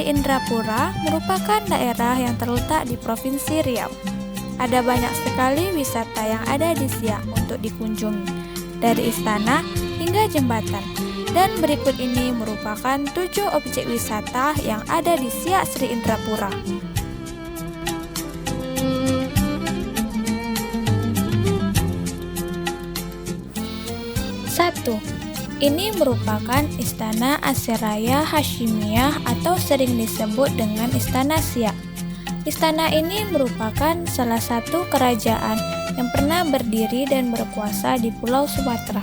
Indrapura merupakan daerah yang terletak di Provinsi Riau. Ada banyak sekali wisata yang ada di Siak untuk dikunjungi, dari istana hingga jembatan. Dan berikut ini merupakan 7 objek wisata yang ada di Siak Sri Indrapura. 1. Ini merupakan Istana Asyiraya Hasyimiyah atau sering disebut dengan Istana Siak. Istana ini merupakan salah satu kerajaan yang pernah berdiri dan berkuasa di Pulau Sumatera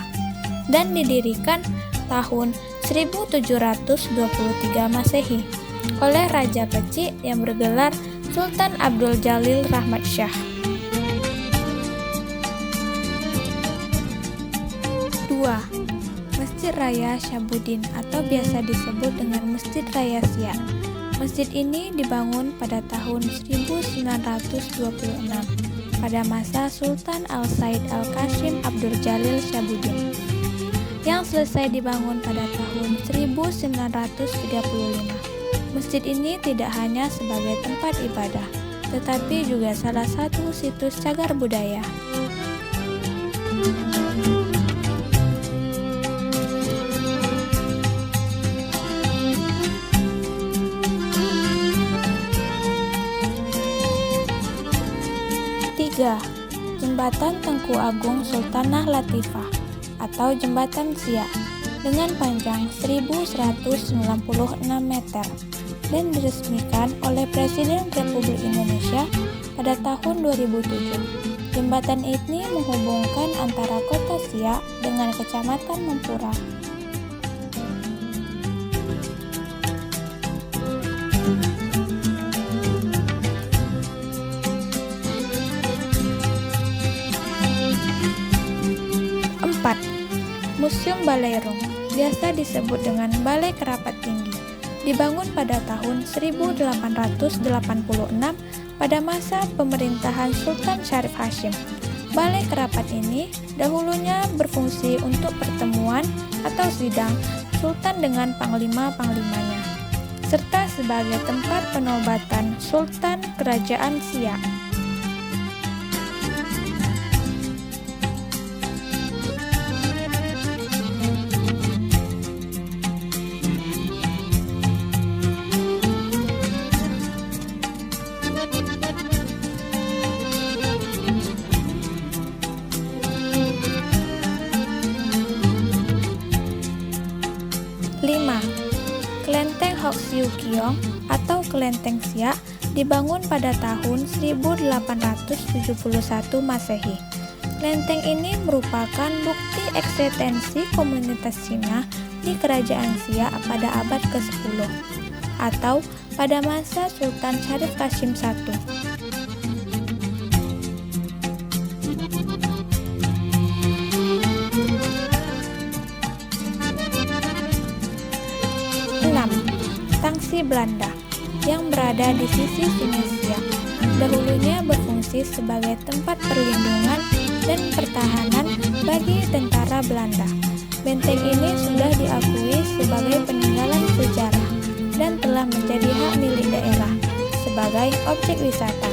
dan didirikan tahun 1723 Masehi oleh Raja Kecik yang bergelar Sultan Abdul Jalil Rahmat Shah. 2. Masjid Raya Syabudin atau biasa disebut dengan Masjid Raya Siak. Masjid ini dibangun pada tahun 1926 pada masa Sultan Al-Said Al-Qasim Abdul Jalil Syabudin, yang selesai dibangun pada tahun 1935. Masjid ini tidak hanya sebagai tempat ibadah, tetapi juga salah satu situs cagar budaya. 3. Jembatan Tengku Agung Sultanah Latifah atau Jembatan Siak dengan panjang 1196 meter dan diresmikan oleh Presiden Republik Indonesia pada tahun 2007. Jembatan ini menghubungkan antara kota Siak dengan Kecamatan Mempura. 4. Museum Baleirung, biasa disebut dengan Balai Kerapat Tinggi, dibangun pada tahun 1886 pada masa pemerintahan Sultan Syarif Hasyim. Balai Kerapat ini dahulunya berfungsi untuk pertemuan atau sidang Sultan dengan panglima-panglimanya, serta sebagai tempat penobatan Sultan Kerajaan Siak. 5. Kelenteng Hok Siu Kiong atau Kelenteng Siak dibangun pada tahun 1871 Masehi. Kelenteng ini merupakan bukti eksistensi komunitas Cina di Kerajaan Siak pada abad ke-10 atau pada masa Sultan Syarif Qasim I. 6. Tangsi Belanda yang berada di sisi Sungai Siak, dahulunya berfungsi sebagai tempat perlindungan dan pertahanan bagi tentara Belanda. Benteng ini sudah diakui sebagai peninggalan sejarah dan telah menjadi hak milik daerah sebagai objek wisata.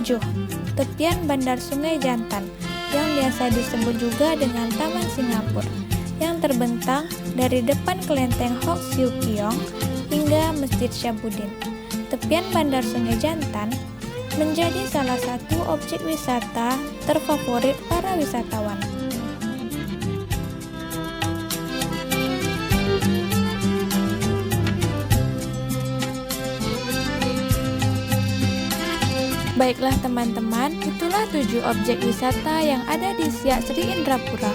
7. Tepian Bandar Sungai Jantan yang biasa disebut juga dengan Taman Singapura, yang terbentang dari depan Kelenteng Hok Siu Kiong hingga Masjid Syabudin. Tepian Bandar Sungai Jantan menjadi salah satu objek wisata terfavorit para wisatawan. Baiklah teman-teman, itulah 7 objek wisata yang ada di Siak Sri Indrapura.